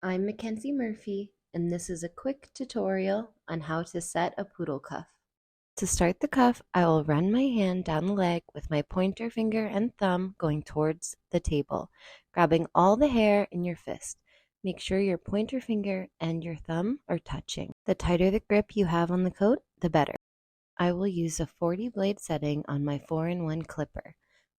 I'm Mackensie Murphy, and this is a quick tutorial on how to set a poodle cuff. To start the cuff, I will run my hand down the leg with my pointer finger and thumb going towards the table, grabbing all the hair in your fist. Make sure your pointer finger and your thumb are touching. The tighter the grip you have on the coat, the better. I will use a 40 blade setting on my 4-in-1 clipper.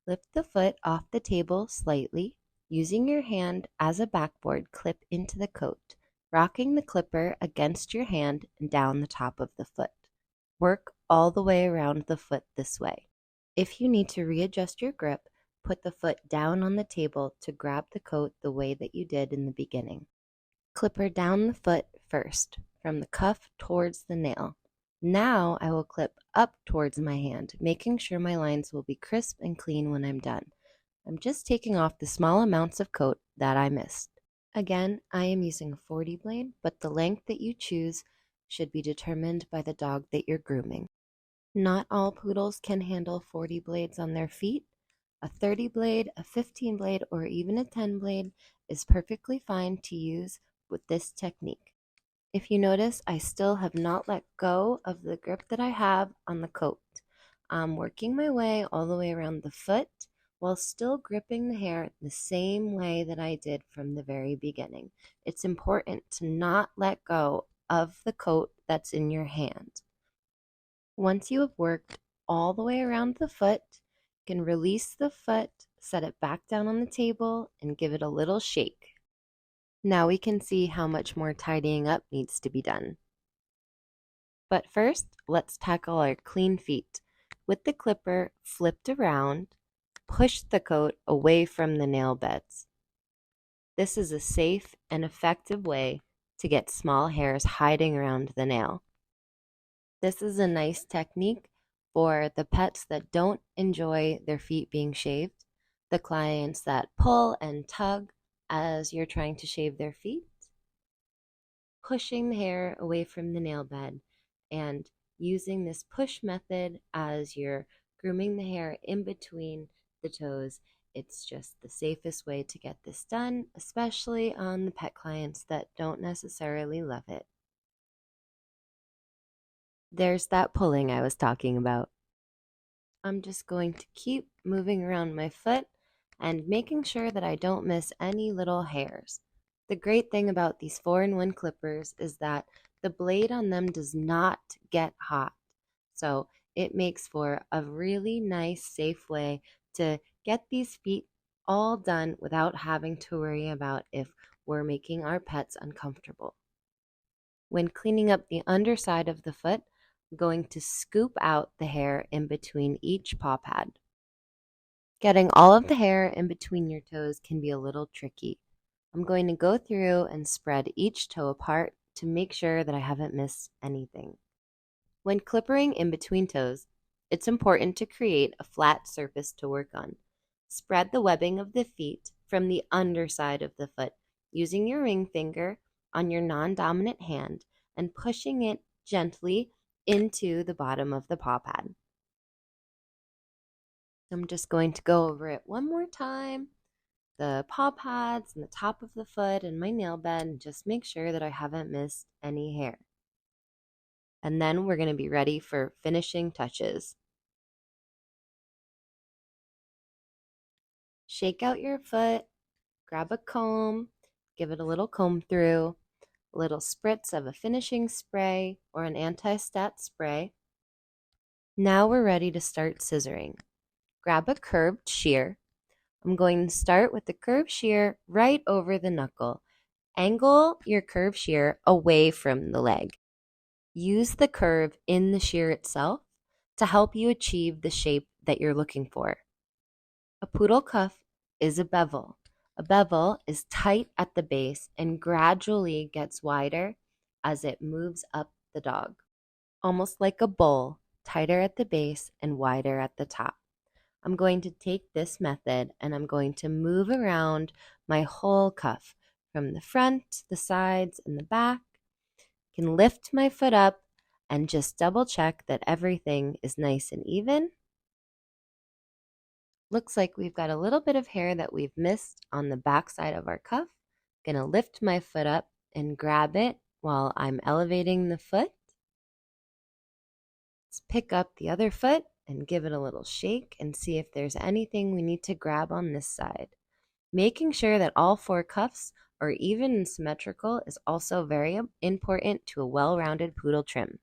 Lift the foot off the table slightly. Using your hand as a backboard, clip into the coat, rocking the clipper against your hand and down the top of the foot. Work all the way around the foot this way. If you need to readjust your grip, put the foot down on the table to grab the coat the way that you did in the beginning. Clipper down the foot first, from the cuff towards the nail. Now I will clip up towards my hand, making sure my lines will be crisp and clean when I'm done. I'm just taking off the small amounts of coat that I missed. Again, I am using a 40 blade, but the length that you choose should be determined by the dog that you're grooming. Not all poodles can handle 40 blades on their feet. A 30 blade, a 15 blade, or even a 10 blade is perfectly fine to use with this technique. If you notice, I still have not let go of the grip that I have on the coat. I'm working my way all the way around the foot while still gripping the hair the same way that I did from the very beginning. It's important to not let go of the coat that's in your hand. Once you have worked all the way around the foot, you can release the foot, set it back down on the table, and give it a little shake. Now we can see how much more tidying up needs to be done. But first, let's tackle our clean feet. With the clipper flipped around, push the coat away from the nail beds. This is a safe and effective way to get small hairs hiding around the nail. This is a nice technique for the pets that don't enjoy their feet being shaved, the clients that pull and tug as you're trying to shave their feet, pushing the hair away from the nail bed, and using this push method as you're grooming the hair in between the toes. It's just the safest way to get this done, especially on the pet clients that don't necessarily love it. There's that pulling I was talking about. I'm just going to keep moving around my foot and making sure that I don't miss any little hairs. The great thing about these 4-in-1 clippers is that the blade on them does not get hot. So it makes for a really nice, safe way to get these feet all done without having to worry about if we're making our pets uncomfortable. When cleaning up the underside of the foot, I'm going to scoop out the hair in between each paw pad. Getting all of the hair in between your toes can be a little tricky. I'm going to go through and spread each toe apart to make sure that I haven't missed anything. When clippering in between toes, it's important to create a flat surface to work on. Spread the webbing of the feet from the underside of the foot using your ring finger on your non-dominant hand and pushing it gently into the bottom of the paw pad. I'm just going to go over it one more time. The paw pads and the top of the foot and my nail bed, and just make sure that I haven't missed any hair. And then we're going to be ready for finishing touches. Shake out your foot, grab a comb, give it a little comb through, a little spritz of a finishing spray or an anti-stat spray. Now we're ready to start scissoring. Grab a curved shear. I'm going to start with the curved shear right over the knuckle. Angle your curved shear away from the leg. Use the curve in the shear itself to help you achieve the shape that you're looking for. A poodle cuff is a bevel. A bevel is tight at the base and gradually gets wider as it moves up the dog. Almost like a bowl, tighter at the base and wider at the top. I'm going to take this method and I'm going to move around my whole cuff from the front, the sides, and the back. I can lift my foot up and just double check that everything is nice and even. Looks like we've got a little bit of hair that we've missed on the back side of our cuff, Gonna lift my foot up and grab it while I'm elevating the foot. Let's pick up the other foot and give it a little shake and see if there's anything we need to grab on this side. Making sure that all 4 cuffs are even and symmetrical is also very important to a well-rounded poodle trim.